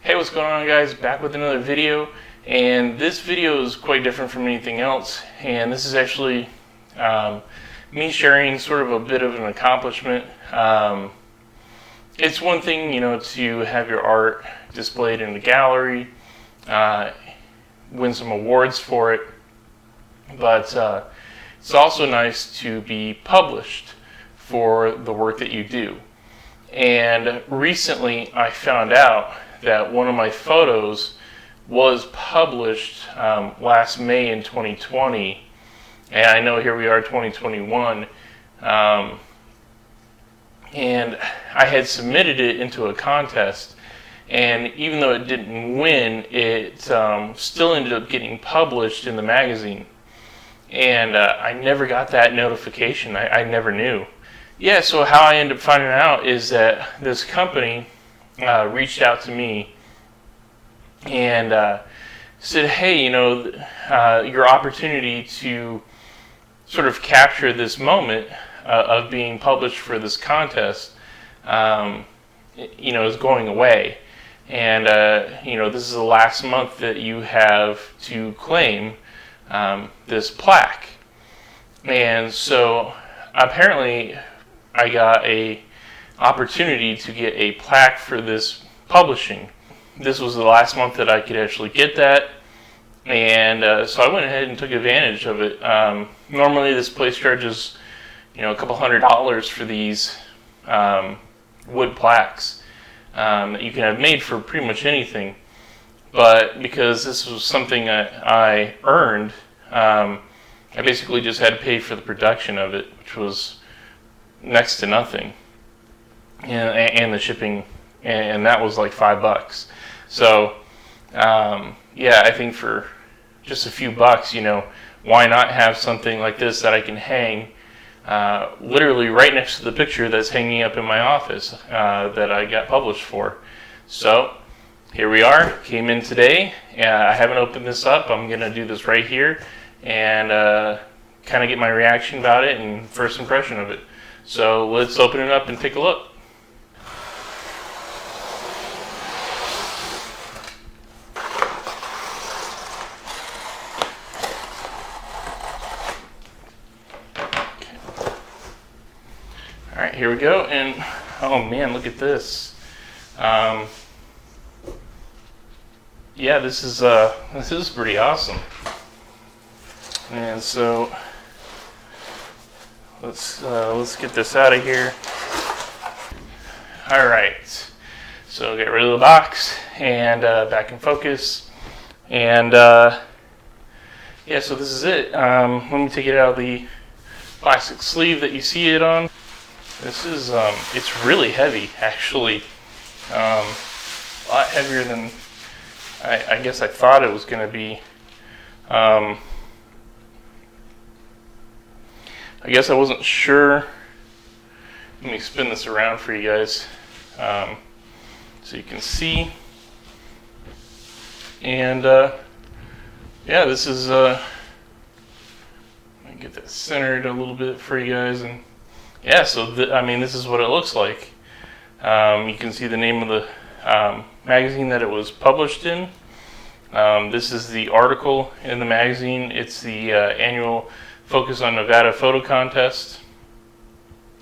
Hey, what's going on, guys? Back with another video, and this video is quite different from anything else, and this is actually me sharing sort of a bit of an accomplishment. It's one thing, to have your art displayed in the gallery, win some awards for it, but it's also nice to be published for the work that you do. And recently I found out that one of my photos was published last May in 2020, and I know here we are 2021, and I had submitted it into a contest, and even though it didn't win, it still ended up getting published in the magazine, and I never got that notification. I never knew. Yeah, so how I ended up finding out is that this company reached out to me and said, hey, your opportunity to sort of capture this moment of being published for this contest, is going away. And, this is the last month that you have to claim this plaque. And so apparently I got a opportunity to get a plaque for this publishing. This was the last month that I could actually get that, and so I went ahead and took advantage of it. Normally this place charges a couple $100 for these wood plaques that you can have made for pretty much anything, but because this was something that I earned, I basically just had to pay for the production of it, which was next to nothing, and the shipping, and that was like $5. So I think for just a few bucks, why not have something like this that I can hang literally right next to the picture that's hanging up in my office that I got published for. So here we are, came in today. I haven't opened this up. I'm gonna do this right here and kind of get my reaction about it and first impression of it. So let's open it up and take a look. All right, here we go. And oh man, look at this. This is pretty awesome. And so let's get this out of here. All right, so get rid of the box and back in focus. And so this is it. Let me take it out of the plastic sleeve that you see it on. This is it's really heavy, actually. A lot heavier than I guess I thought it was going to be. I guess I wasn't sure. Let me spin this around for you guys so you can see. And this is let me get that centered a little bit for you guys. And so this is what it looks like. You can see the name of the magazine that it was published in. This is the article in the magazine. It's the annual Focus on Nevada photo contest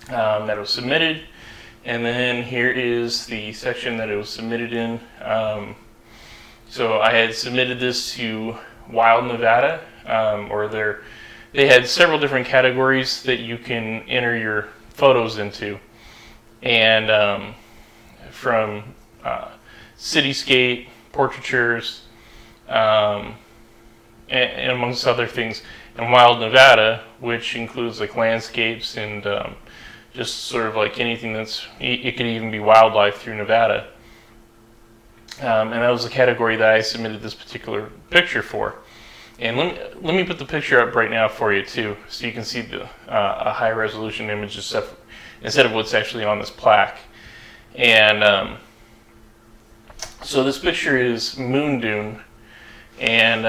that was submitted, and then here is the section that it was submitted in. So I had submitted this to Wild Nevada, they had several different categories that you can enter your photos into, and from cityscape, portraitures, and amongst other things, and Wild Nevada, which includes like landscapes and just sort of like anything it could even be wildlife through Nevada. And that was the category that I submitted this particular picture for. And let me put the picture up right now for you too, so you can see a high resolution image instead of what's actually on this plaque. And so this picture is Moon Dune, and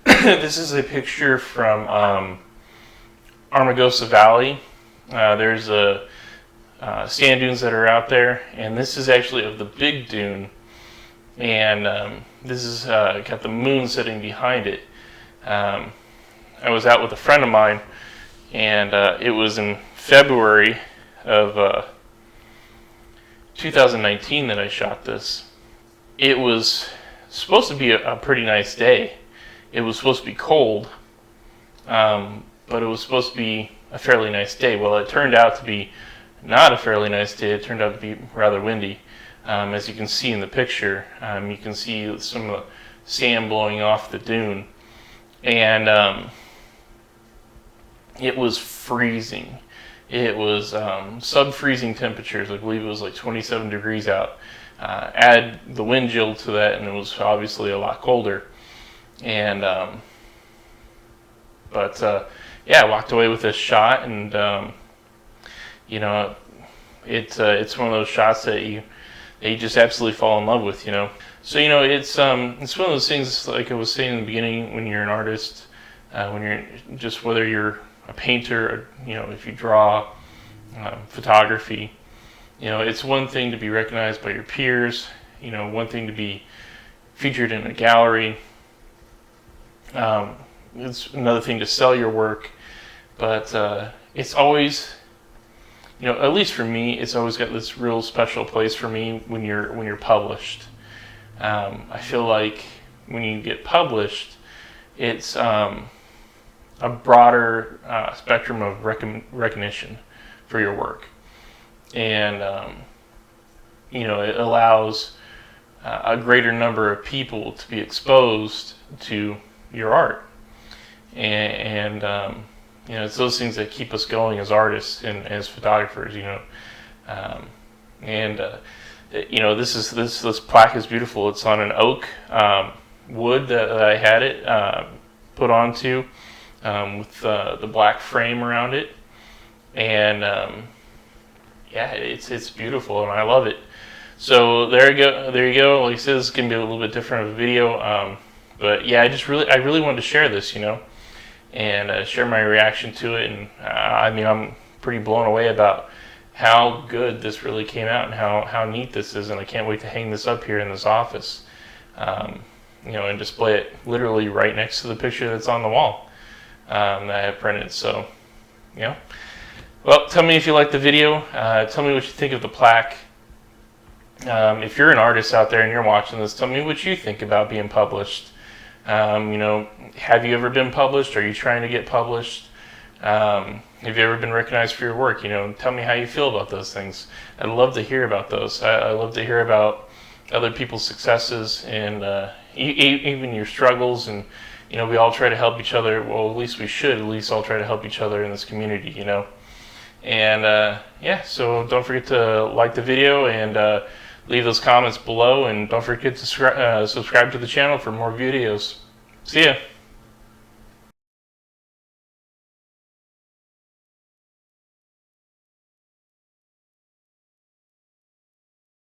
this is a picture from Armagosa Valley. There's sand dunes that are out there, and this is actually of the Big Dune. and this is got the moon sitting behind it. I was out with a friend of mine, and it was in February of 2019 that I shot this. It was supposed to be a pretty nice day. It was supposed to be cold, but it was supposed to be a fairly nice day. Well, it turned out to be not a fairly nice day. It turned out to be rather windy. As you can see in the picture, you can see some of the sand blowing off the dune. And it was freezing. It was sub-freezing temperatures. I believe it was like 27 degrees out. Add the wind chill to that, and it was obviously a lot colder. And yeah, I walked away with this shot, and you know, it's one of those shots that you just absolutely fall in love with, you know. So, you know, it's one of those things, like I was saying in the beginning, when you're an artist, when you're just, whether you're a painter, or, you know, if you draw, photography, you know, it's one thing to be recognized by your peers, you know, one thing to be featured in a gallery. It's another thing to sell your work, but it's always, you know, at least for me, it's always got this real special place for me when you're published. I feel like when you get published, it's a broader spectrum of recognition for your work, and you know, it allows a greater number of people to be exposed to your art, and you know, it's those things that keep us going as artists and as photographers, you know. You know, this plaque is beautiful. It's on an oak wood that I had it put onto with the black frame around it, and yeah, it's beautiful, and I love it. So there you go. Like I said, this is gonna be a little bit different of a video, but yeah, I really wanted to share this, you know, and share my reaction to it. And I mean, I'm pretty blown away about how good this really came out, and how neat this is, and I can't wait to hang this up here in this office, you know, and display it literally right next to the picture that's on the wall that I have printed. So, you know, well, tell me if you liked the video. Tell me what you think of the plaque. If you're an artist out there and you're watching this, tell me what you think about being published. You know, have you ever been published? Are you trying to get published? Have you ever been recognized for your work? You know, tell me how you feel about those things. I'd love to hear about those. I love to hear about other people's successes, and even your struggles. And, you know, we all try to help each other. Well, at least we should at least all try to help each other in this community, you know. And yeah, so don't forget to like the video, and leave those comments below, and don't forget to subscribe to the channel for more videos. See ya.